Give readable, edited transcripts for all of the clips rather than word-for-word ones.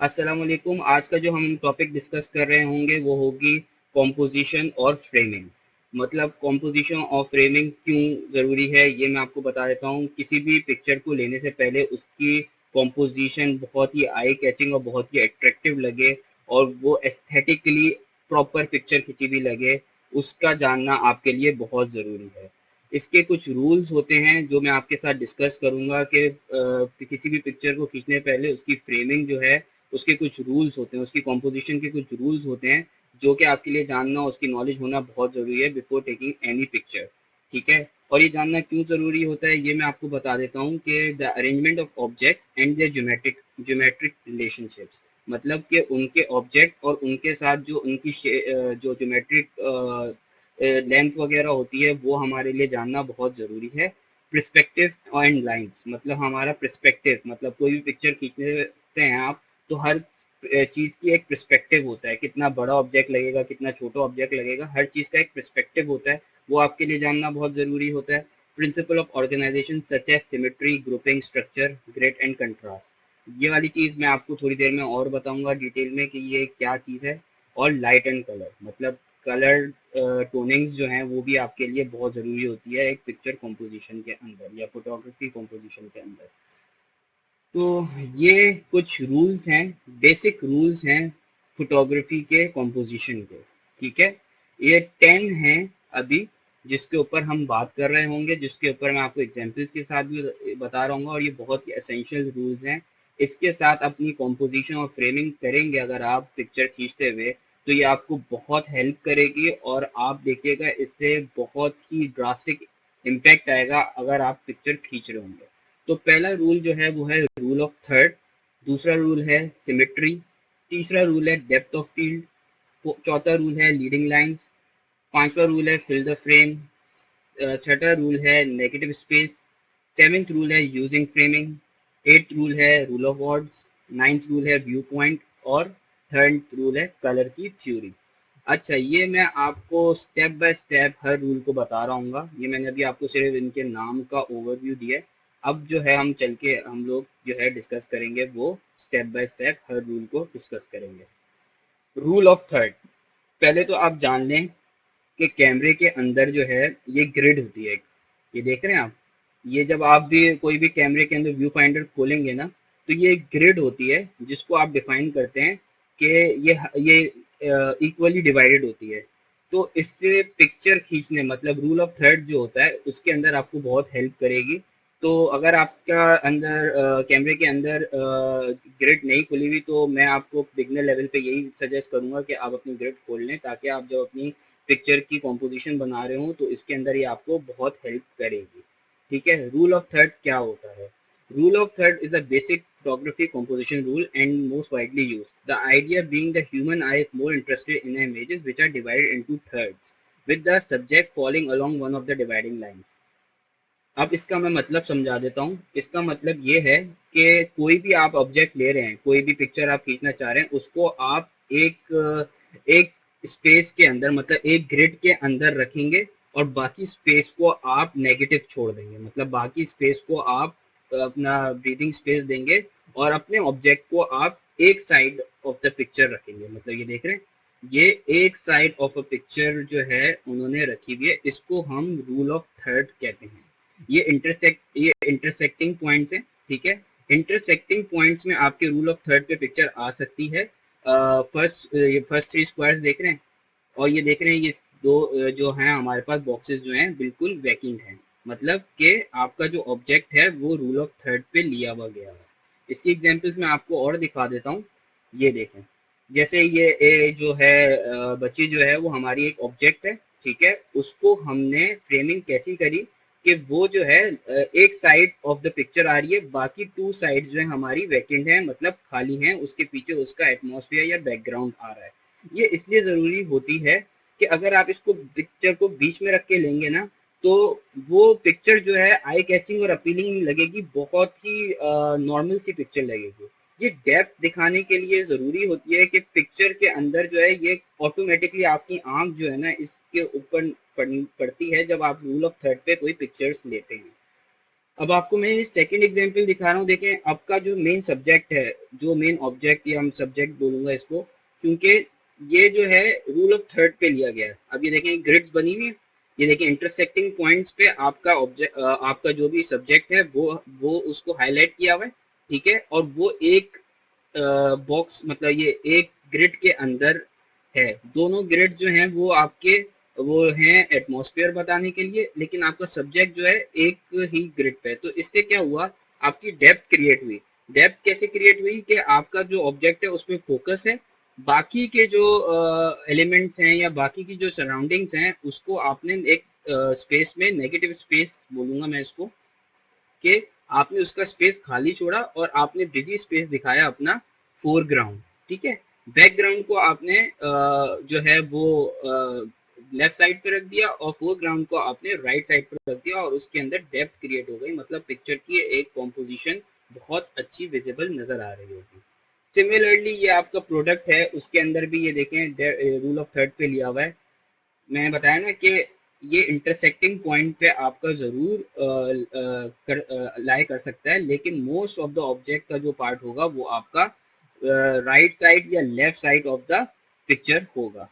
अस्सलाम वालेकुम। आज का जो हम टॉपिक डिस्कस कर रहे होंगे वो होगी कॉम्पोजिशन और फ्रेमिंग। मतलब कॉम्पोजिशन और फ्रेमिंग क्यों ज़रूरी है ये मैं आपको बता देता हूँ। किसी भी पिक्चर को लेने से पहले उसकी कॉम्पोजिशन बहुत ही आई कैचिंग और बहुत ही अट्रैक्टिव लगे और वो एस्थेटिकली प्रॉपर पिक्चर खिंची भी लगे, उसका जानना आपके लिए बहुत ज़रूरी है। इसके कुछ रूल्स होते हैं जो मैं आपके साथ डिस्कस करूंगा कि किसी भी पिक्चर को खींचने पहले उसकी फ्रेमिंग जो है उसके कुछ रूल्स होते हैं, उसकी कॉम्पोजिशन के कुछ रूल्स होते हैं जो कि आपके लिए जानना, उसकी नॉलेज होना बहुत जरूरी है बिफोर टेकिंग एनी पिक्चर। ठीक है, और ये जानना क्यों जरूरी होता है ये मैं आपको बता देता हूँ कि the arrangement of objects and their geometric relationships, मतलब कि उनके ऑब्जेक्ट और उनके साथ जो उनकी जो ज्योमेट्रिक लेंथ वगैरह होती है वो हमारे लिए जानना बहुत ज़रूरी है। प्रिस्पेक्टिव एंड लाइंस, मतलब हमारा प्रिस्पेक्टिव, मतलब कोई भी पिक्चर खींचते हैं आप तो हर चीज़ की एक प्रिस्पेक्टिव होता है, कितना बड़ा ऑब्जेक्ट लगेगा, कितना छोटा ऑब्जेक्ट लगेगा, हर चीज़ का एक प्रिस्पेक्टिव होता है, वो आपके लिए जानना बहुत ज़रूरी होता है। Principle of organization such as symmetry, grouping, structure, grade and contrast, ये वाली चीज़ मैं आपको थोड़ी देर में और बताऊंगा डिटेल में कि ये क्या चीज़ है। और लाइट एंड कलर, मतलब कलर टोनिंग्स जो हैं वो भी आपके लिए बहुत ज़रूरी होती है एक पिक्चर कंपोजिशन के अंदर या फोटोग्राफी कंपोजिशन के अंदर। तो ये कुछ रूल्स हैं, बेसिक रूल्स हैं फोटोग्राफी के कंपोजिशन के। ठीक है, ये 10 हैं अभी जिसके ऊपर हम बात कर रहे होंगे, जिसके ऊपर मैं आपको एग्जांपल्स के साथ भी बता रहा हूँ, और ये बहुत ही एसेंशियल रूल्स हैं। इसके साथ अपनी कंपोजिशन और फ्रेमिंग करेंगे अगर आप पिक्चर खींचते हुए तो ये आपको बहुत हेल्प करेगी और आप देखिएगा इससे बहुत ही ड्रास्टिक इम्पैक्ट आएगा अगर आप पिक्चर खींच रहे होंगे। तो पहला रूल जो है वो है रूल ऑफ थर्ड, दूसरा रूल है सिमेट्री, तीसरा रूल है डेप्थ ऑफ फील्ड, चौथा रूल है लीडिंग लाइंस, पांचवा रूल है फिल द फ्रेम, छठा रूल है नेगेटिव स्पेस, सेवेंथ रूल है यूजिंग फ्रेमिंग, एट्थ रूल है rule of words, ninth rule है व्यू पॉइंट और थर्ड रूल है कलर की थ्योरी। अच्छा, ये मैं आपको step by step her rule को बता रहा हूँ। ये मैंने अभी आपको सिर्फ इनके नाम का ओवरव्यू दिया है। अब जो है हम चल के हम लोग जो है डिस्कस करेंगे वो step by step her rule को डिस्कस करेंगे। रूल ऑफ थर्ड, पहले तो आप जान लें कि कैमरे के अंदर जो है ये ग्रिड होती है। ये देख रहे हैं आप, ये जब आप भी कोई भी कैमरे के अंदर व्यू फाइंडर खोलेंगे ना तो ये एक ग्रिड होती है जिसको आप डिफाइन करते हैं कि ये इक्वली डिवाइडेड होती है। तो इससे पिक्चर खींचने, मतलब रूल ऑफ थर्ड जो होता है उसके अंदर आपको बहुत हेल्प करेगी। तो अगर आपका अंदर कैमरे के अंदर ग्रिड नहीं खुली हुई तो मैं आपको बिगनर लेवल पे यही सजेस्ट करूंगा कि आप अपनी ग्रिड खोल लें ताकि आप जब अपनी पिक्चर की कॉम्पोजिशन बना रहे हो तो इसके अंदर ये आपको बहुत हेल्प करेगी। ठीक है, रूल ऑफ थर्ड क्या होता है? Rule of third is the basic photography composition rule and most widely used. The idea being the human eye is more interested in images which are divided into thirds, with the subject falling along one of the dividing lines. अब इसका मैं मतलब समझा देता हूँ। इसका मतलब ये है कि कोई भी आप ऑब्जेक्ट ले रहे हैं, कोई भी पिक्चर आप खींचना चाह रहे हैं, उसको आप एक स्पेस के अंदर, मतलब एक ग्रिड के अंदर रखेंगे और बाकी स्पेस को आप नेगेटिव छोड़ देंगे, मतलब बाकी स्पेस को आप अपना ब्रीदिंग स्पेस देंगे और अपने ऑब्जेक्ट को आप एक साइड ऑफ द पिक्चर रखेंगे। मतलब ये देख रहे हैं, ये एक साइड ऑफ अ पिक्चर जो है उन्होंने रखी हुई है, इसको हम रूल ऑफ थर्ड कहते हैं। ये इंटरसेक्टिंग पॉइंट्स हैं। ठीक है, इंटरसेक्टिंग पॉइंट्स में आपके रूल ऑफ थर्ड पे पिक्चर आ सकती है। फर्स्ट थ्री स्क्वायर्स देख रहे हैं और ये देख रहे हैं, ये दो जो हैं हमारे पास बॉक्सेस जो हैं बिल्कुल वैकेंट हैं, मतलब कि आपका जो ऑब्जेक्ट है वो रूल ऑफ थर्ड पे लिया हुआ गया है। इसकी एग्जांपल्स मैं आपको और दिखा देता हूँ। ये देखें, जैसे ये जो है बच्ची जो है वो हमारी एक ऑब्जेक्ट है। ठीक है, उसको हमने फ्रेमिंग कैसी करी कि वो जो है एक साइड ऑफ द पिक्चर आ रही है, बाकी टू साइड जो है हमारी वैकेंट है, मतलब खाली हैं, उसके पीछे उसका एटमॉस्फेयर या बैकग्राउंड आ रहा है। ये इसलिए जरूरी होती है कि अगर आप इसको पिक्चर को बीच में रख के लेंगे ना तो वो पिक्चर जो है आई कैचिंग और अपीलिंग लगेगी, बहुत ही नॉर्मल सी पिक्चर लगेगी। ये डेप्थ दिखाने के लिए जरूरी होती है कि पिक्चर के अंदर जो है ये ऑटोमेटिकली आपकी आंख जो है ना इसके ऊपर पड़ती है जब आप रूल ऑफ थर्ड पे कोई पिक्चर्स लेते हैं। अब आपको मैं सेकंड एग्जांपल दिखा रहा हूँ। देखें, आपका जो मेन सब्जेक्ट है, जो मेन ऑब्जेक्ट या हम सब्जेक्ट बोलूंगा इसको, क्योंकि ये जो है रूल ऑफ थर्ड पे लिया गया है। अब ये देखें ग्रिड्स बनी हुई है, ये देखें इंटरसेक्टिंग पॉइंट्स पे आपका ऑब्जेक्ट, आपका जो भी सब्जेक्ट है वो उसको हाईलाइट किया हुआ है, ठीक है। और वो एक बॉक्स, मतलब ये एक ग्रिड के अंदर है। दोनों ग्रिड जो हैं वो आपके वो हैं एटमॉस्फेयर बताने के लिए, लेकिन आपका सब्जेक्ट जो है एक ही ग्रिड पे है। तो इससे क्या हुआ, आपकी डेप्थ क्रिएट हुई। डेप्थ कैसे क्रिएट हुई कि आपका जो ऑब्जेक्ट है उसमें फोकस है, बाकी के जो एलिमेंट्स हैं या बाकी की जो सराउंडिंग्स हैं उसको आपने एक स्पेस में, नेगेटिव स्पेस बोलूंगा मैं इसको, कि आपने उसका स्पेस खाली छोड़ा और आपने बिजी स्पेस दिखाया अपना फोरग्राउंड, ठीक है। बैकग्राउंड को आपने जो है वो लेफ्ट साइड पे रख दिया और फोरग्राउंड को आपने राइट साइड पे रख दिया, और उसके अंदर डेप्थ क्रिएट हो गई, मतलब पिक्चर की एक कॉम्पोजिशन बहुत अच्छी विजिबल नजर आ रही होगी। सिमिलरली ये आपका प्रोडक्ट है, उसके अंदर भी ये देखें रूल ऑफ थर्ड पे लिया हुआ है। मैंने बताया ना कि ये इंटरसेक्टिंग पॉइंट पे आपका जरूर लाई कर सकता है, लेकिन मोस्ट ऑफ द ऑब्जेक्ट का जो पार्ट होगा वो आपका राइट साइड या left side of the picture होगा।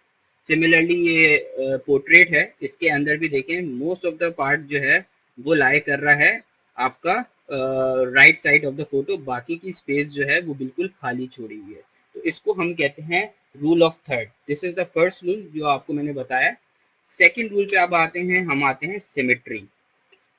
सिमिलरली ये पोर्ट्रेट है, इसके अंदर भी देखें मोस्ट ऑफ द पार्ट जो है वो लाई कर रहा है आपका right side of the photo, बाकी की स्पेस जो है वो बिल्कुल खाली छोड़ी हुई है। तो इसको हम कहते हैं rule of third. This is the first rule जो आपको मैंने बताया। सेकंड रूल पे अब आते हैं, हम आते हैं सिमेट्री।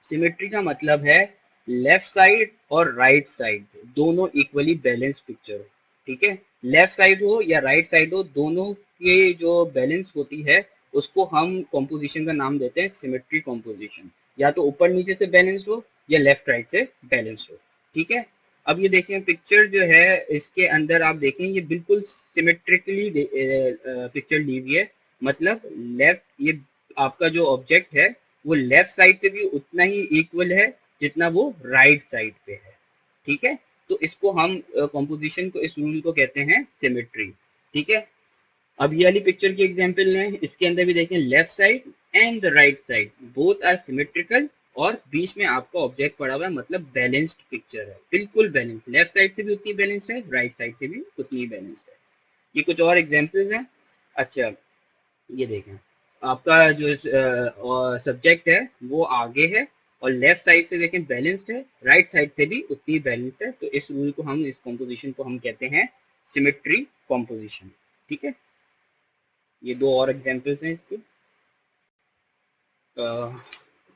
सिमेट्री का मतलब है लेफ्ट साइड और राइट साइड दोनों इक्वली बैलेंस पिक्चर हो, ठीक है। लेफ्ट साइड हो या राइट साइड हो, दोनों की जो बैलेंस होती है उसको हम कॉम्पोजिशन का नाम देते हैं सिमेट्री कॉम्पोजिशन। या तो ऊपर नीचे से बैलेंस्ड हो या लेफ्ट राइट से बैलेंस्ड हो, ठीक है। अब ये देखें पिक्चर जो है, इसके अंदर आप देखें ये बिल्कुल सिमेट्रिकली पिक्चर ली हुई है। मतलब लेफ्ट, ये आपका जो ऑब्जेक्ट है वो लेफ्ट साइड पे भी उतना ही इक्वल है जितना वो राइट साइड पे है, ठीक है। तो इसको हम कॉम्पोजिशन को, इस रूल को कहते हैं सिमेट्री, ठीक है। अब ये वाली पिक्चर की एग्जांपल लें, इसके अंदर भी देखें left side and the right side both are symmetrical, और बीच में आपका ऑब्जेक्ट पड़ा हुआ है, मतलब बैलेंस्ड पिक्चर है, बिल्कुल बैलेंस। लेफ्ट साइड से भी उतनी बैलेंस्ड है, राइट साइड से भी उतनी बैलेंस्ड है। ये कुछ और एग्जांपल्स हैं। अच्छा, ये देखें आपका जो सब्जेक्ट है वो आगे है और लेफ्ट साइड से देखें बैलेंस्ड है, राइट साइड से भी उतनी बैलेंस्ड है। तो इस रूल को हम, इस कॉम्पोजिशन को हम कहते हैं सिमेट्री कॉम्पोजिशन, ठीक है। ये दो और एग्जांपल्स हैं इसके।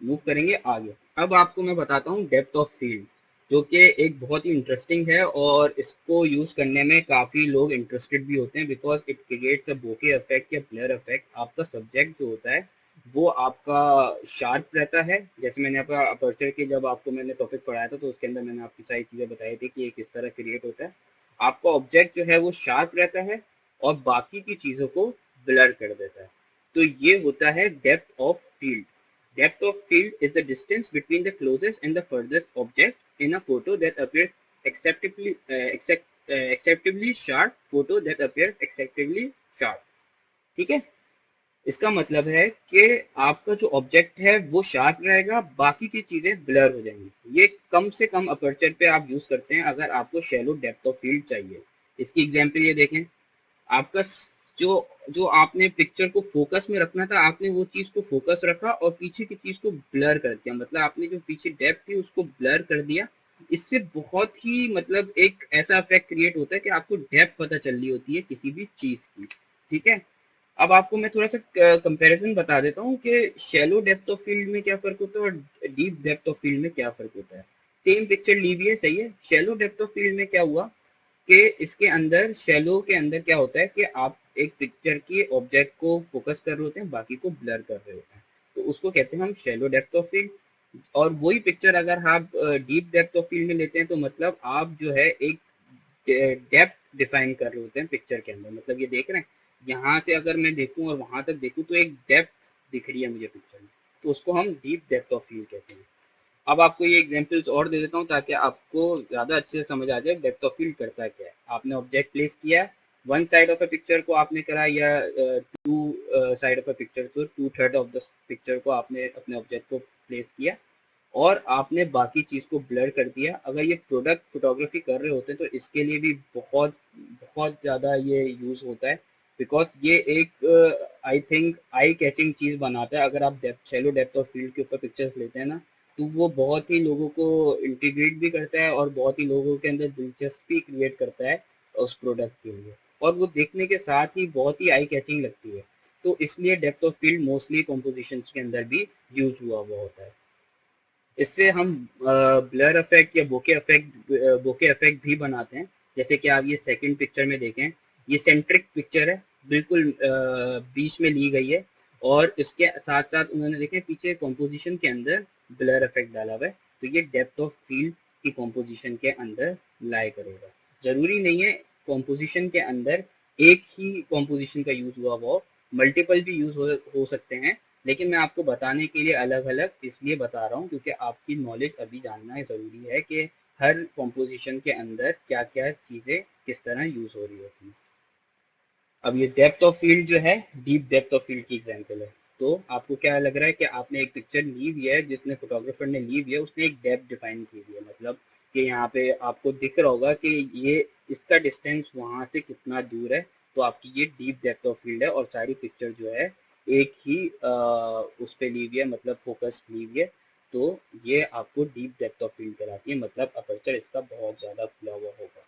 मूव करेंगे आगे। अब आपको मैं बताता हूँ डेप्थ ऑफ फील्ड, जो कि एक बहुत ही इंटरेस्टिंग है और इसको यूज करने में काफी लोग इंटरेस्टेड भी होते हैं, because it creates a bokeh effect या ब्लर इफेक्ट। आपका सब्जेक्ट जो होता है वो आपका शार्प रहता है। जैसे मैंने आपका अपर्चर के जब आपको मैंने टॉपिक पढ़ाया था तो उसके अंदर मैंने आपकी सारी चीजें बताई थी कि ये किस तरह क्रिएट होता है। आपका ऑब्जेक्ट जो है वो शार्प रहता है और बाकी की चीजों को ब्लर कर देता है। तो ये होता है depth of field. Depth of field is the distance between the closest and the furthest object in a photo that appears acceptably sharp. Photo that appears acceptably sharp. ठीक है। इसका मतलब है कि आपका जो ऑब्जेक्ट है वो शार्प रहेगा, बाकी की चीजें ब्लर हो जाएंगी। ये कम से कम अपर्चर पे आप यूज करते हैं अगर आपको शैलो डेप्थ ऑफ फील्ड चाहिए। इसकी एग्जांपल ये देखें, आपका जो जो आपने पिक्चर को फोकस में रखना था, आपने वो चीज को फोकस रखा और पीछे की चीज को ब्लर कर दिया, मतलब आपने जो पीछे डेप्थ थी उसको ब्लर कर दिया। इससे बहुत ही मतलब एक ऐसा इफेक्ट क्रिएट होता है कि आपको डेप्थ पता चल रही होती है किसी भी चीज की, ठीक है। अब आपको मैं थोड़ा सा कंपैरिजन बता देता हूँ कि शैलो डेप्थ ऑफ फील्ड में क्या फर्क होता है और डीप डेप्थ ऑफ फील्ड में क्या फर्क होता है। सेम पिक्चर ली हुई है, सही है। शैलो डेप्थ ऑफ फील्ड में क्या हुआ कि इसके अंदर, शैलो के अंदर क्या होता है कि आप एक पिक्चर के ऑब्जेक्ट को फोकस कर रहे होते हैं, बाकी को ब्लर कर रहे होते हैं, तो उसको कहते हैं हम शैलो डेप्थ ऑफ फील्ड। और वही पिक्चर अगर आप डीप डेप्थ ऑफ फील्ड में लेते हैं तो मतलब आप जो है एक डेप्थ डिफाइन कर रहे होते हैं पिक्चर के अंदर। मतलब ये देख रहे हैं, यहाँ से अगर मैं देखूं और वहां तक देखूं तो एक डेप्थ दिख रही है मुझे पिक्चर में, तो उसको हम डीप डेप्थ ऑफ फील्ड कहते हैं। अब आपको ये एग्जांपल्स और दे देता हूँ ताकि आपको ज्यादा अच्छे से समझ आ जाए डेप्थ ऑफ फील्ड करता क्या है। आपने ऑब्जेक्ट प्लेस किया, one side of a picture को आपने करा, या two side of a picture, तो two third of the picture को आपने अपने ऑब्जेक्ट को प्लेस किया, और आपने बाकी चीज को ब्लर कर दिया। अगर ये प्रोडक्ट फोटोग्राफी कर रहे होते तो इसके लिए भी बहुत बहुत ज्यादा ये यूज होता है, बिकॉज ये एक आई थिंक आई कैचिंग चीज बनाता है। अगर आप शैलो डेप्थ ऑफ फील्ड के ऊपर पिक्चर्स लेते हैं ना, तो वो बहुत ही लोगों को इंटीग्रेट भी करता है और बहुत ही लोगों के अंदर दिलचस्पी क्रिएट करता है उस प्रोडक्ट के लिए, और वो देखने के साथ ही बहुत ही आई कैचिंग लगती है। तो इसलिए depth of field mostly composition के अंदर भी यूज हुआ होता है। इससे हम ब्लर इफेक्ट या बोके इफेक्ट भी बनाते हैं। जैसे कि आप ये सेकंड पिक्चर में देखें, ये सेंट्रिक पिक्चर है, बिल्कुल बीच में ली गई है, और इसके साथ साथ उन्होंने देखें पीछे कॉम्पोजिशन के अंदर ब्लर इफेक्ट डाला हुआ है। तो ये डेप्थ ऑफ फील्ड की कॉम्पोजिशन के अंदर लाई करेगा। जरूरी नहीं है कॉम्पोजिशन के अंदर एक ही कॉम्पोजिशन का यूज हुआ हो, मल्टीपल भी यूज हो सकते हैं, लेकिन मैं आपको बताने के लिए अलग अलग इसलिए बता रहा हूँ क्योंकि आपकी नॉलेज अभी जानना ज़रूरी है कि हर कॉम्पोजिशन के अंदर क्या क्या चीज़ें किस तरह यूज हो रही होती हैं। अब ये डेप्थ ऑफ फील्ड जो है, डीप डेप्थ ऑफ फील्ड की एग्जांपल है। तो आपको क्या लग रहा है कि आपने एक पिक्चर ली हुई है, जिसने फोटोग्राफर ने ली हुई है, उसने एक डेप्थ डिफाइन की हुई है, मतलब कि यहाँ पे आपको दिख रहा होगा कि ये इसका डिस्टेंस वहां से कितना दूर है। तो आपकी ये डीप डेप्थ ऑफ फील्ड है, और सारी पिक्चर जो है एक ही उस पे ली हुई है, मतलब फोकस ली हुई है। तो ये आपको डीप डेप्थ ऑफ फील्ड कराती है, मतलब अपर्चर इसका बहुत ज्यादा खुला हुआ होगा।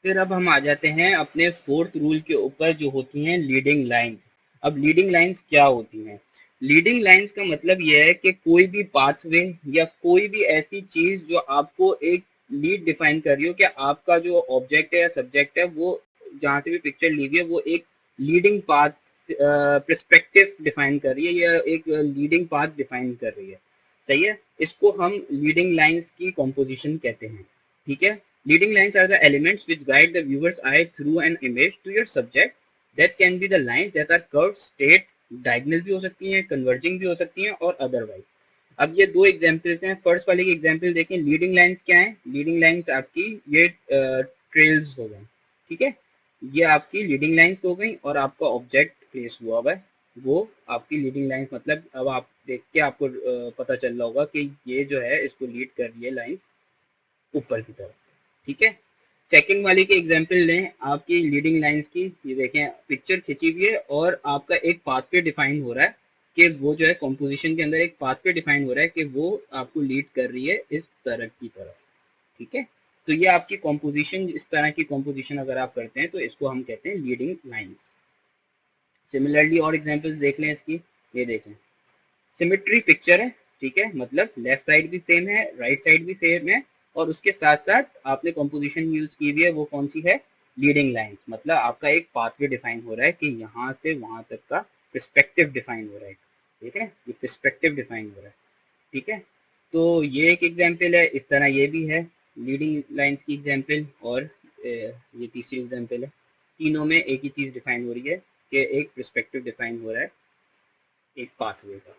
फिर अब हम आ जाते हैं अपने फोर्थ रूल के ऊपर, जो होती हैं लीडिंग लाइंस। अब लीडिंग लाइंस क्या होती हैं? लीडिंग लाइंस का मतलब यह है कि कोई भी पाथवे या कोई भी ऐसी चीज जो आपको एक लीड डिफाइन कर रही हो, कि आपका जो ऑब्जेक्ट है या सब्जेक्ट है, वो जहां से भी पिक्चर ली हुई है वो एक लीडिंग पाथ पर्सपेक्टिव डिफाइन कर रही है या एक लीडिंग पाथ डिफाइन कर रही है। सही है, इसको हम लीडिंग लाइंस की कॉम्पोजिशन कहते हैं। ठीक है, leading lines are the elements which guide the viewer's eye through an image to your subject. That can be the lines that are curved, straight, diagonal भी हो सकती हैं, converging भी हो सकती हैं, और otherwise। अब ये दो एग्जाम्पल्स हैं। फर्स्ट वाले की एग्जाम्पल देखें, लीडिंग लाइंस क्या है? लीडिंग लाइंस आपकी ये ट्रेल्स हो गए। ठीक है, ये आपकी लीडिंग लाइंस हो गई, और आपका ऑब्जेक्ट प्लेस हुआ हुआ है, वो आपकी लीडिंग लाइंस। मतलब अब आप देख के आपको पता चल रहा होगा कि ये जो है इसको लीड कर रही है लाइंस ऊपर की तरफ। ठीक है, सेकंड वाली की एग्जांपल लें आपकी लीडिंग लाइंस की। ये देखें पिक्चर खिंची हुई है और आपका एक पाथवे डिफाइन हो रहा है, कि वो जो है कॉम्पोजिशन के अंदर एक पाथवे डिफाइन हो रहा है कि वो आपको लीड कर रही है इस तरह की तरफ। ठीक है, तो ये आपकी कॉम्पोजिशन, इस तरह की कॉम्पोजिशन अगर आप करते हैं तो इसको हम कहते हैं लीडिंग लाइंस। सिमिलरली और एग्जाम्पल्स देख लें इसकी। ये देखें, सिमेट्री पिक्चर है। ठीक है, मतलब लेफ्ट साइड भी सेम है, राइट साइड भी सेम है, और उसके साथ साथ आपने कंपोजिशन यूज की हुई है, वो कौन सी है? Leading lines. मतलब आपका एक पाथवे डिफाइन हो रहा है कि यहाँ से वहां तक का पर्सपेक्टिव डिफाइन हो रहा है। ठीक है, ये पर्सपेक्टिव डिफाइन हो रहा है। ठीक है, तो ये एक एग्जाम्पल है। इस तरह ये भी है लीडिंग लाइंस की एग्जाम्पल, और ये तीसरी एग्जाम्पल है। तीनों में एक ही चीज डिफाइन हो रही है कि एक पर्सपेक्टिव डिफाइन हो रहा है एक पाथवे का।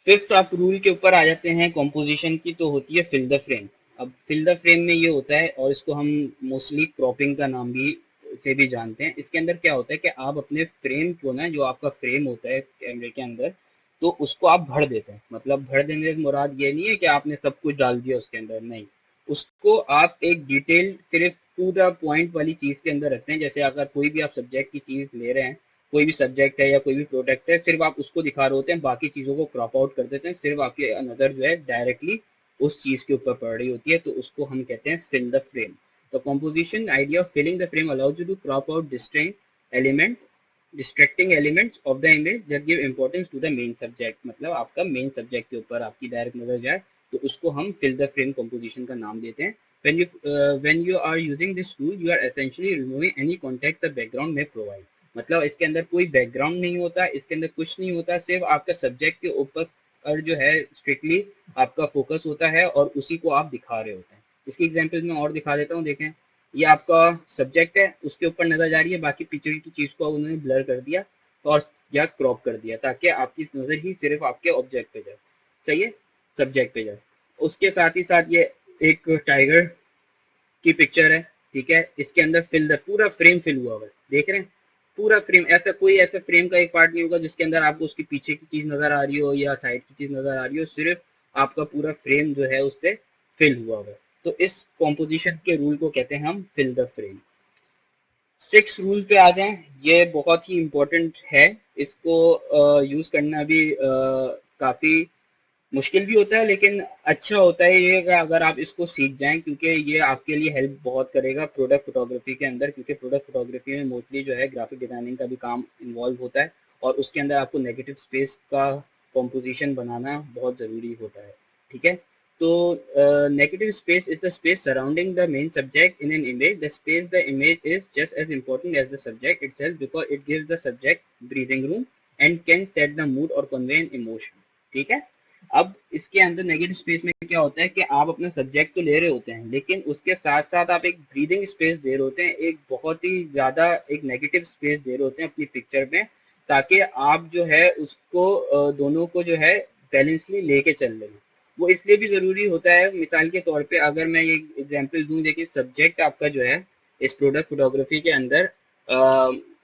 फिफ्थ आप रूल के ऊपर आ जाते हैं कॉम्पोजिशन की, तो होती है फिल द फ्रेम। अब फिल द फ्रेम में ये होता है, और इसको हम मोस्टली क्रॉपिंग का नाम भी से भी जानते हैं। इसके अंदर क्या होता है कि आप अपने फ्रेम को ना, जो आपका फ्रेम होता है कैमरे के अंदर, तो उसको आप भर देते हैं। मतलब भर देने की मुराद ये नहीं है कि आपने सब कुछ डाल दिया उसके अंदर, नहीं। उसको आप एक डिटेल सिर्फ टू द पॉइंट वाली चीज के अंदर रखते हैं। जैसे अगर कोई भी आप सब्जेक्ट की चीज ले रहे हैं, कोई भी सब्जेक्ट है या कोई भी प्रोडक्ट है, सिर्फ आप उसको दिखा रहे होते हैं, बाकी चीजों को क्रॉप आउट कर देते हैं, सिर्फ आपकी नजर जो है डायरेक्टली उस चीज के ऊपर पड़ रही होती है, तो उसको हम कहते हैं फिल द फ्रेम। तो composition idea of filling the frame allows you to crop out element distracting elements of the image that give importance to the main subject. मतलब आपका मेन सब्जेक्ट के ऊपर आपकी डायरेक्ट नजर जाए, तो उसको हम फिल द फ्रेम कंपोजिशन का नाम देते हैं। when you are using this tool, you are essentially removing any context the background may provide। मतलब इसके अंदर कोई बैकग्राउंड नहीं होता, इसके अंदर कुछ नहीं होता, सिर्फ आपका सब्जेक्ट के ऊपर और जो है स्ट्रिक्टली आपका फोकस होता है, और उसी को आप दिखा रहे होते हैं। इसकी एग्जांपल मैं और दिखा देता हूँ। देखें, ये आपका सब्जेक्ट है, उसके ऊपर नजर जा रही है, बाकी पीछे की चीज को उन्होंने ब्लर कर दिया और या क्रॉप कर दिया, ताकि आपकी नजर ही सिर्फ आपके ऑब्जेक्ट पे जाए। सही है, सब्जेक्ट पे जाए। उसके साथ ही साथ ये एक टाइगर की पिक्चर है। ठीक है, इसके अंदर फिल द पूरा फ्रेम फिल हुआ है, देख रहे हैं। पूरा फ्रेम, ऐसा फ्रेम का एक पार्ट नहीं होगा जिसके अंदर आपको उसके पीछे की चीज नजर आ रही हो या साइड की चीज नजर आ रही हो, सिर्फ आपका पूरा फ्रेम जो है उससे फिल हुआ हुआ है। तो इस कॉम्पोजिशन के रूल को कहते हैं हम fill the frame. Six rule पे आ जाएं, ये बहुत ही इम्पोर्टेंट है। इसको यूज करना भी काफी मुश्किल भी होता है, लेकिन अच्छा होता है ये अगर आप इसको सीख जाएं, क्योंकि ये आपके लिए हेल्प बहुत करेगा प्रोडक्ट फोटोग्राफी के अंदर, क्योंकि प्रोडक्ट फोटोग्राफी में मोस्टली जो है ग्राफिक डिजाइनिंग का भी काम इन्वॉल्व होता है, और उसके अंदर आपको नेगेटिव स्पेस का कॉम्पोजिशन बनाना बहुत ज़रूरी होता है। ठीक है, तो negative space is the space surrounding the main subject in an image. The space the image is just as important as the subject itself because it gives the subject breathing room and can set the mood or convey an emotion. ठीक है, अब इसके अंदर negative space में क्या होता है कि आप अपना सब्जेक्ट तो ले रहे होते हैं, लेकिन उसके साथ साथ आप एक ब्रीदिंग स्पेस दे रहे होते हैं, एक बहुत ही ज्यादा एक नेगेटिव स्पेस दे रहे होते हैं अपनी पिक्चर में, ताकि आप जो है उसको दोनों को जो है बैलेंसली लेके चल रहे हैं। वो इसलिए भी जरूरी होता है, मिसाल के तौर पे अगर मैं ये एग्जांपल दूं, देखिए सब्जेक्ट आपका जो है इस प्रोडक्ट फोटोग्राफी के अंदर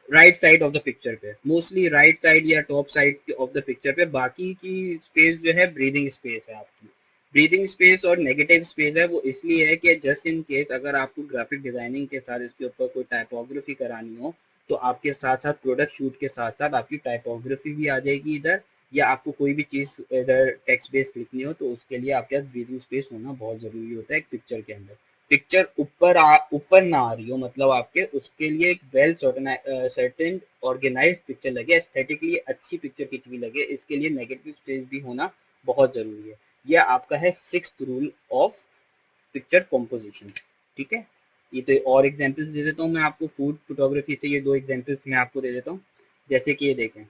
right side of the picture पे, मोस्टली राइट साइड या top side of the picture पे, बाकी की स्पेस जो है ब्रीदिंग स्पेस है आपकी। ब्रीदिंग स्पेस और नेगेटिव स्पेस है वो इसलिए है कि जस्ट इन केस अगर आपको ग्राफिक डिजाइनिंग के साथ इसके ऊपर कोई टाइपोग्राफी करानी हो, तो आपके साथ साथ प्रोडक्ट शूट के साथ साथ आपकी टाइपोग्राफी भी आ जाएगी इधर, या आपको कोई भी चीज इधर टेक्स्ट बेस लिखनी हो तो उसके लिए आपके पास ब्रीदिंग स्पेस होना बहुत जरूरी होता है एक पिक्चर के अंदर। पिक्चर ऊपर ना आ रही हो, मतलब आपके उसके लिए एक वेल सर्टेन ऑर्गेनाइज्ड पिक्चर लगे, एस्थेटिकली अच्छी पिक्चर खींच भी लगे, इसके लिए नेगेटिव स्पेस भी होना बहुत जरूरी है। यह आपका है sixth rule of picture composition. ठीक है, ये तो और एग्जांपल्स दे देता हूँ मैं आपको फूड फोटोग्राफी से, ये दो एग्जांपल्स मैं आपको दे देता हूँ। जैसे कि ये देखें,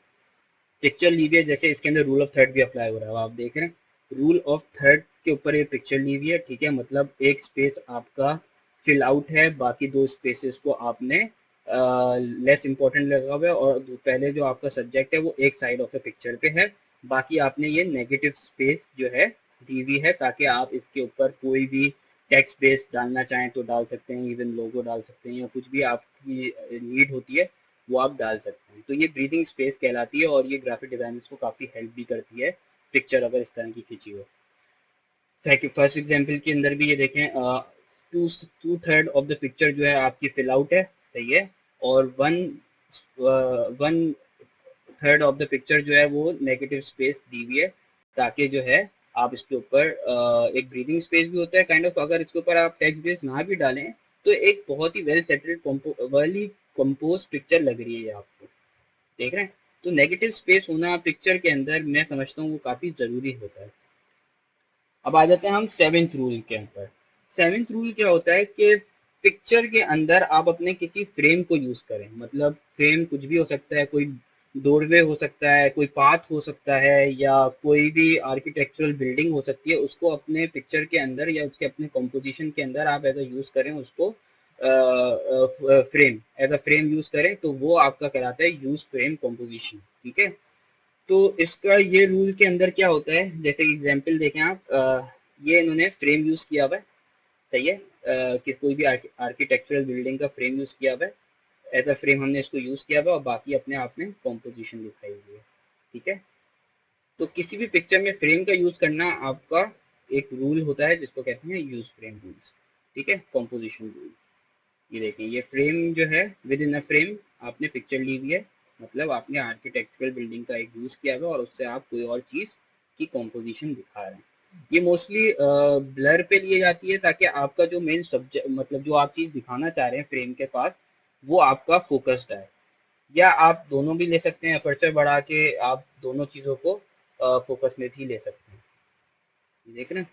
पिक्चर ली हुई है, जैसे इसके अंदर रूल ऑफ थर्ड भी अप्लाई हो रहा है, आप देख रहे हैं रूल ऑफ थर्ड के ऊपर ये पिक्चर ली हुई है। ठीक है, मतलब एक स्पेस आपका फिल आउट है, बाकी दो स्पेसेस को आपने लेस इंपॉर्टेंट लगा हुआ है, और पहले जो आपका सब्जेक्ट है वो एक साइड ऑफ द पिक्चर पे है, बाकी आपने ये नेगेटिव स्पेस जो है दी हुई है, ताकि आप इसके ऊपर कोई भी टेक्स्ट बेस डालना चाहें तो डाल सकते हैं, इवन लोगो डाल सकते हैं, या कुछ भी आपकी नीड होती है वो आप डाल सकते हैं। तो ये ब्रीदिंग स्पेस कहलाती है, और ये ग्राफिक डिजाइनर्स को काफी हेल्प भी करती है पिक्चर अगर इस तरह की खींची हो। फर्स्ट एग्जांपल के अंदर भी ये देखें, two third of the picture जो है आपकी फिल आउट है, सही है, और one third of the picture जो है वो नेगेटिव स्पेस दी हुई है, ताकि जो है आप इसके ऊपर एक ब्रीदिंग स्पेस भी होता है काइंड ऑफ, अगर इसके ऊपर आप टेक्स्ट बेस ना भी डालें तो एक बहुत ही वेल सेटल्ड वेली कंपोज पिक्चर लग रही है आपको, देख रहे हैं। तो नेगेटिव स्पेस होना पिक्चर के अंदर मैं समझता हूँ वो काफी जरूरी होता है। अब आ जाते हैं हम सेवेंथ रूल के ऊपर। सेवेंथ रूल क्या होता है कि पिक्चर के अंदर आप अपने किसी फ्रेम को यूज करें, मतलब फ्रेम कुछ भी हो सकता है, कोई डोरवे हो सकता है, कोई पाथ हो सकता है, या कोई भी आर्किटेक्चरल बिल्डिंग हो सकती है, उसको अपने पिक्चर के अंदर या उसके अपने कॉम्पोजिशन के अंदर आप एज अ यूज करें, उसको frame as a frame use करें, तो वो आपका कहलाता है यूज फ्रेम कॉम्पोजिशन। ठीक है, तो इसका ये रूल के अंदर क्या होता है, जैसे एग्जांपल देखें आप, ये इन्होंने फ्रेम यूज किया हुआ है, सही है, कि कोई भी आर्किटेक्चरल बिल्डिंग का फ्रेम यूज किया हुआ है, एज अ फ्रेम हमने इसको यूज किया हुआ है, और बाकी अपने आप में कॉम्पोजिशन दिखाई हुई है। ठीक है, तो किसी भी पिक्चर में फ्रेम का यूज करना आपका एक रूल होता है जिसको कहते हैं यूज फ्रेम रूल्स। ठीक है, कॉम्पोजिशन रूल। ये देखें, ये फ्रेम जो है विद इन अ फ्रेम आपने पिक्चर ली हुई है, मतलब आपने आर्किटेक्चरल बिल्डिंग का एक यूज किया हुआ और उससे आप कोई और चीज की कॉम्पोजिशन दिखा रहे हैं। ये मोस्टली ब्लर पे लिए जाती है, ताकि आपका जो मेन सब्जेक्ट, मतलब जो आप चीज दिखाना चाह रहे हैं फ्रेम के पास, वो आपका फोकस्ड है। या आप दोनों भी ले सकते हैं, अपर्चर बढ़ा के आप दोनों चीजों को फोकस में भी ले सकते हैं, देख रहे हैं।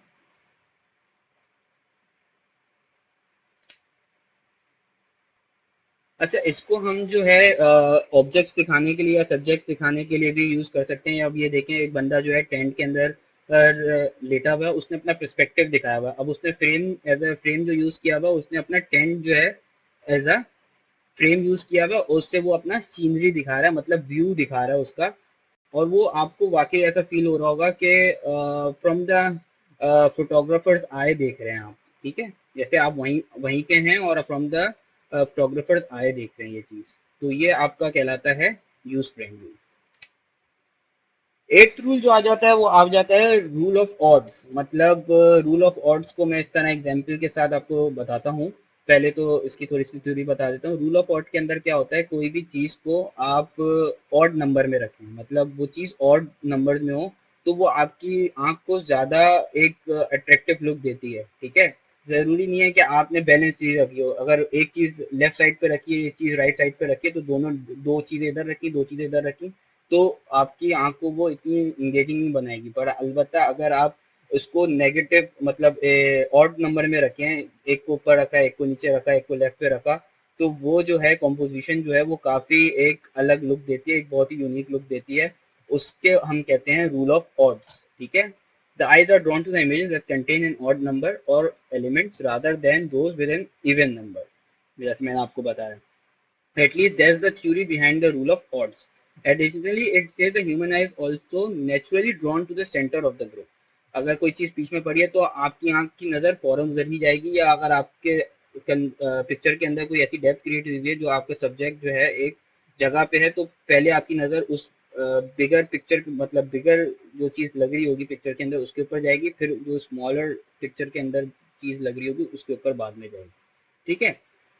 अच्छा, इसको हम जो है ऑब्जेक्ट्स दिखाने के लिए या सब्जेक्ट्स दिखाने के लिए भी यूज कर सकते हैं। अब ये देखें, एक बंदा जो है टेंट के अंदर लेटा हुआ है, उसने अपना पर्सपेक्टिव दिखाया हुआ है, अब उसने फ्रेम एज अ फ्रेम जो यूज किया हुआ, उसने अपना टेंट जो है एज अ फ्रेम यूज किया हुआ, और उससे वो अपना सीनरी दिखा रहा है, मतलब व्यू दिखा रहा है उसका, और वो आपको वाकई ऐसा फील हो रहा होगा कि फ्रॉम द फोटोग्राफर्स आए देख रहे हैं आप। ठीक है, जैसे आप वहीं वहीं के हैं और फ्रॉम द फोटोग्राफर्स आए देख रहे हैं ये चीज। तो ये आपका कहलाता है use frame rule. Eighth rule जो आ जाता है वो आ जाता है रूल ऑफ ऑड्स। मतलब रूल ऑफ ऑड्स को मैं इस तरह एग्जांपल के साथ आपको बताता हूँ। पहले तो इसकी थोड़ी सी थ्योरी बता देता हूँ। रूल ऑफ ऑड के अंदर क्या होता है, कोई भी चीज को आप ऑड नंबर में रखें, मतलब वो चीज ऑड नंबर में हो, तो वो आपकी आंख को ज्यादा एक अट्रैक्टिव लुक देती है। ठीक है, जरूरी नहीं है कि आपने बैलेंस चीज रखी हो। अगर एक चीज लेफ्ट साइड पे रखी है, एक चीज राइट साइड पे रखी है, तो दोनों दो चीजें इधर रखी, दो चीजें इधर रखी, तो आपकी आंख को वो इतनी इंगेजिंग नहीं बनाएगी। पर अलबत्ता अगर आप उसको नेगेटिव मतलब ऑड नंबर में रखें, एक को ऊपर रखा, एक को नीचे रखा, एक को लेफ्ट पे रखा, तो वो जो है कॉम्पोजिशन जो है वो काफी एक अलग लुक देती है, एक बहुत ही यूनिक लुक देती है। उसके हम कहते हैं रूल ऑफ ऑड्स। ठीक है, the eyes are drawn to the images that contain an odd number or elements rather than those with an even number, जैसे मैंने आपको बताया। At least that's the theory behind the rule of odds. Additionally, it says the human eye is also naturally drawn to the center of the group. अगर कोई चीज बीच में पड़ी है तो आपकी आंख की नजर फौरन उधर ही जाएगी, या अगर आपके पिक्चर के अंदर कोई ऐसी डेप्थ क्रिएट हुई है जो आपका सब्जेक्ट जो है एक जगह पे है, तो पहले आपकी नजर उस बिगर पिक्चर मतलब बिगर जो चीज लग रही होगी पिक्चर के अंदर उसके ऊपर जाएगी, फिर जो स्मॉलर पिक्चर के अंदर चीज लग रही होगी उसके ऊपर बाद में जाएगी। ठीक है,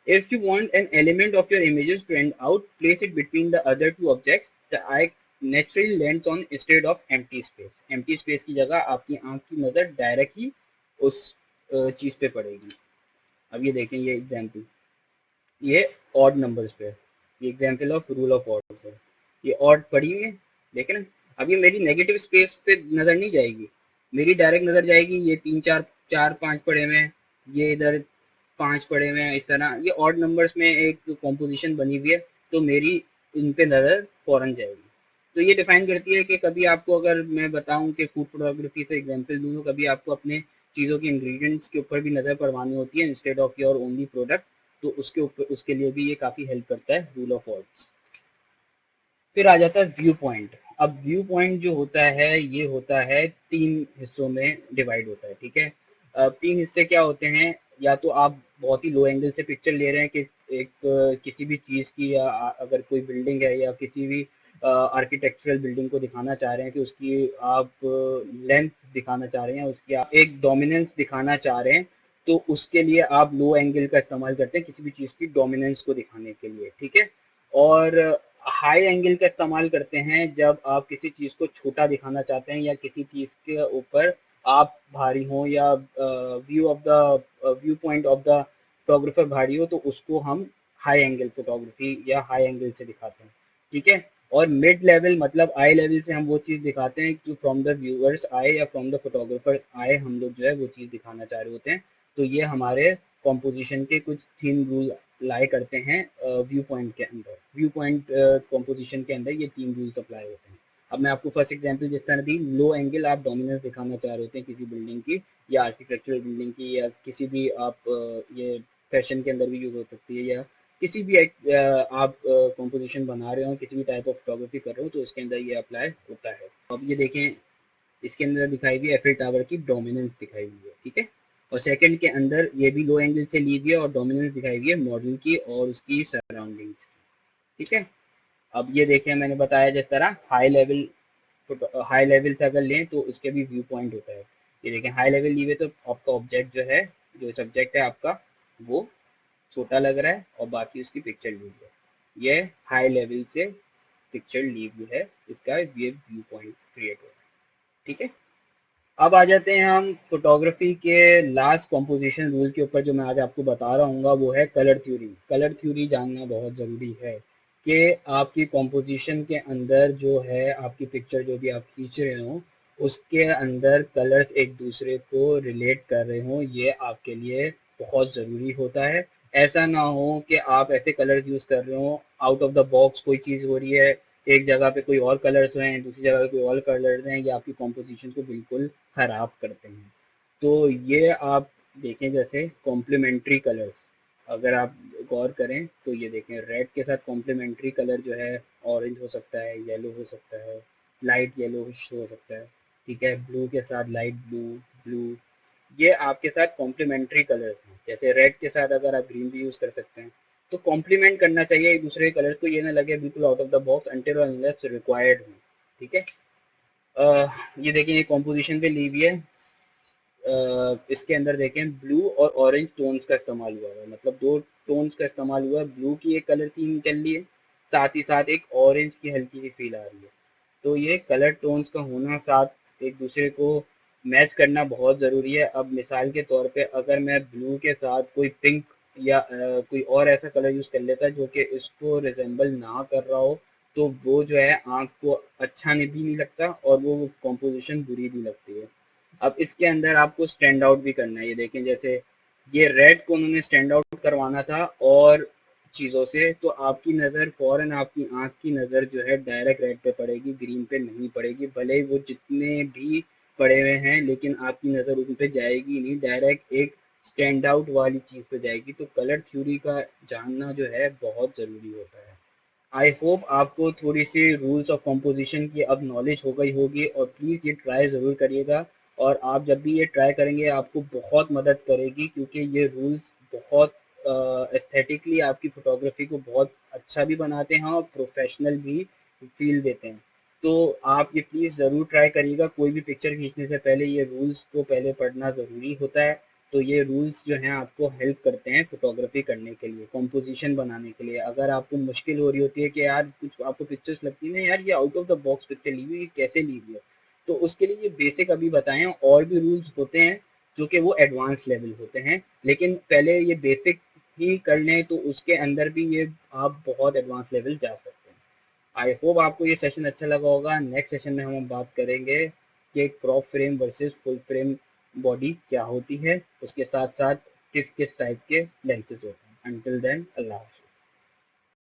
if you want an element of your images to stand out, place it between the other two objects. The eye naturally lands on instead of empty space. Empty space की जगह आपकी आंख की नजर डायरेक्टली उस चीज पे पड़ेगी। अब ये देखें, ये एग्जाम्पल, ये ऑड नंबर्स पे है, ये example of rule of odd है। ये ऑड पड़ी हुई है, देखे ना। अब ये मेरी नेगेटिव स्पेस पे नजर नहीं जाएगी, मेरी डायरेक्ट नजर जाएगी ये तीन चार चार पांच पड़े हुए हैं, ये इधर पांच पड़े हुए हैं, इस तरह ये ऑड नंबर्स में एक कॉम्पोजिशन बनी हुई है, तो मेरी इन पे नजर फौरन जाएगी। तो ये डिफाइन करती है कि कभी आपको, अगर मैं बताऊं कि फूड फोटोग्राफी से एग्जांपल दूं, तो कभी आपको अपने चीज़ों के इंग्रेडिएंट्स के ऊपर भी नज़र पड़वानी होती है instead of your only product, तो उसके ऊपर उसके लिए भी ये काफ़ी हेल्प करता है रूल ऑफ ऑड्स। फिर आ जाता है व्यू पॉइंट। अब व्यू पॉइंट जो होता है ये होता है तीन हिस्सों में डिवाइड होता है। ठीक है, तीन हिस्से क्या होते हैं, या तो आप बहुत ही लो एंगल से पिक्चर ले रहे हैं कि एक किसी भी चीज़ की, या अगर कोई बिल्डिंग है या किसी भी आर्किटेक्चरल बिल्डिंग को दिखाना चाह रहे हैं कि उसकी आप लेंथ दिखाना चाह रहे हैं, उसकी आप एक डोमिनेंस दिखाना चाह रहे हैं, तो उसके लिए आप लो एंगल का इस्तेमाल करते हैं किसी भी चीज़ की डोमिनेंस को दिखाने के लिए। ठीक है, और हाई एंगल का इस्तेमाल करते हैं जब आप किसी चीज को छोटा दिखाना चाहते हैं, या किसी चीज के ऊपर आप भारी हो, या view of the view point of the photographer भारी हो, तो उसको हम हाई एंगल फोटोग्राफी या हाई एंगल से दिखाते हैं। ठीक है, और मिड लेवल मतलब आई लेवल से हम वो चीज दिखाते हैं कि फ्रॉम द व्यूअर्स आए या फ्रॉम द फोटोग्राफर आए, हम लोग जो है वो चीज दिखाना चाह रहे होते हैं। तो ये हमारे कॉम्पोजिशन के कुछ थीम रूल लाई करते हैं व्यू पॉइंट के अंदर। व्यू पॉइंट कॉम्पोजिशन के अंदर ये तीन रूल्स अप्लाई होते हैं। अब मैं आपको फर्स्ट एग्जांपल जिस तरह दी, लो एंगल आप डोमिनेंस दिखाना चाह रहे होते हैं किसी बिल्डिंग की, या आर्किटेक्चरल बिल्डिंग की, या किसी भी आप ये फैशन के अंदर भी यूज हो सकती है, या किसी भी एक आप कॉम्पोजिशन बना रहे हो, किसी भी टाइप ऑफ फोटोग्राफी कर रहे हो, तो इसके अंदर ये अप्लाई होता है। अब ये देखें, इसके अंदर दिखाई हुई एफिल टावर की डोमिनेंस दिखाई हुई है। ठीक है, और सेकंड के अंदर ये भी लो एंगल से ली हुई है और डोमिनेंस दिखाई हुई है मॉडल की और उसकी सराउंडिंग्स की। ठीक है, अब ये देखें, मैंने बताया जिस तरह हाई लेवल से अगर लें तो उसके भी व्यू पॉइंट होता है। ये देखें, हाई लेवल ली हुई तो आपका ऑब्जेक्ट जो है, जो सब्जेक्ट है आपका, वो छोटा लग रहा है और बाकी उसकी पिक्चर ली हुई है। ये हाई लेवल से पिक्चर ली हुई है, इसका ये व्यू पॉइंट क्रिएट हो रहा है। ठीक है, अब आ जाते हैं हम फोटोग्राफी के लास्ट कंपोजिशन रूल के ऊपर। जो मैं आज आपको बता रहा हूँ वो है कलर थ्योरी। कलर थ्योरी जानना बहुत ज़रूरी है कि आपकी कंपोजिशन के अंदर जो है आपकी पिक्चर जो भी आप खींच रहे हो उसके अंदर कलर्स एक दूसरे को रिलेट कर रहे हो, ये आपके लिए बहुत ज़रूरी होता है। ऐसा ना हो कि आप ऐसे कलर्स यूज़ कर रहे हो, आउट ऑफ द बॉक्स कोई चीज़ हो रही है, एक जगह पे कोई और कलर्स हैं, दूसरी जगह पे कोई और कलर्स हैं, ये आपकी कॉम्पोजिशन को बिल्कुल खराब करते हैं। तो ये आप देखें, जैसे कॉम्प्लीमेंट्री कलर्स, अगर आप गौर करें तो ये देखें, रेड के साथ कॉम्प्लीमेंट्री कलर जो है ऑरेंज हो सकता है, येलो हो सकता है, लाइट येलो हो सकता है। ठीक है, ब्लू के साथ लाइट ब्लू, ब्लू, ये आपके साथ कॉम्प्लीमेंट्री कलर्स हैं। जैसे रेड के साथ अगर आप ग्रीन भी यूज़ कर सकते हैं, तो कॉम्प्लीमेंट करना चाहिए एक दूसरे के कलर को, ये ना लगे बिल्कुल out of the box until और अनलेस रिक्वायर्ड हो। ठीक है, ये देखें ये कॉम्पोजिशन पे ली हुई है। इसके अंदर देखें ब्लू और ऑरेंज टोन्स का इस्तेमाल हुआ है, मतलब दो टोन्स का इस्तेमाल हुआ है। ब्लू की एक कलर थीम चल रही है, साथ ही साथ एक ऑरेंज की हल्की सी फील आ रही है। तो ये कलर टोन्स का होना साथ एक दूसरे को मैच करना बहुत ज़रूरी है। अब मिसाल के तौर पे अगर मैं ब्लू के साथ कोई पिंक या कोई और ऐसा कलर यूज़ कर लेता जो कि इसको रिजेंबल ना कर रहा हो, तो वो जो है आँख को अच्छा नहीं भी नहीं लगता और वो कॉम्पोजिशन बुरी भी लगती है। अब इसके अंदर आपको स्टैंड आउट भी करना है। ये देखें जैसे ये रेड को उन्होंने स्टैंड आउट करवाना था और चीज़ों से, तो आपकी नज़र फौरन आपकी आंख की नज़र जो है डायरेक्ट रेड पे पड़ेगी, ग्रीन पे नहीं पड़ेगी। भले ही वो जितने भी पड़े हुए हैं लेकिन आपकी नज़र उन पे जाएगी नहीं, डायरेक्ट एक स्टैंड आउट वाली चीज़ पे जाएगी। तो कलर थ्योरी का जानना जो है बहुत ज़रूरी होता है। आई होप आपको थोड़ी सी रूल्स ऑफ कॉम्पोजिशन की अब नॉलेज हो गई होगी, और प्लीज़ ये ट्राई ज़रूर करिएगा। और आप जब भी ये ट्राई करेंगे आपको बहुत मदद करेगी, क्योंकि ये रूल्स बहुत एस्थेटिकली आपकी फ़ोटोग्राफी को बहुत अच्छा भी बनाते हैं और प्रोफेशनल भी फील देते हैं। तो आप ये प्लीज़ ज़रूर ट्राई करिएगा। कोई भी पिक्चर खींचने से पहले ये रूल्स को पहले पढ़ना ज़रूरी होता है। तो ये रूल्स जो हैं आपको हेल्प करते हैं फोटोग्राफी करने के लिए, कॉम्पोजिशन बनाने के लिए। अगर आपको मुश्किल हो रही होती है कि यार कुछ आपको पिक्चर्स लगती है ना यार ये out of the box picture ली हुई है, कैसे ली हुई है, तो उसके लिए ये बेसिक अभी बताएं। और भी रूल्स होते हैं जो कि वो एडवांस लेवल होते हैं, लेकिन पहले ये बेसिक ही कर लें तो उसके अंदर भी ये आप बहुत एडवांस लेवल जा सकते हैं। आई होप आपको ये सेशन अच्छा लगा होगा। नेक्स्ट सेशन में हम बात करेंगे कि crop frame versus full frame body क्या होती है, उसके साथ साथ किस किस टाइप के लेंसेज होते हैं। अंटिल देन अल्लाह हाफ़िज़।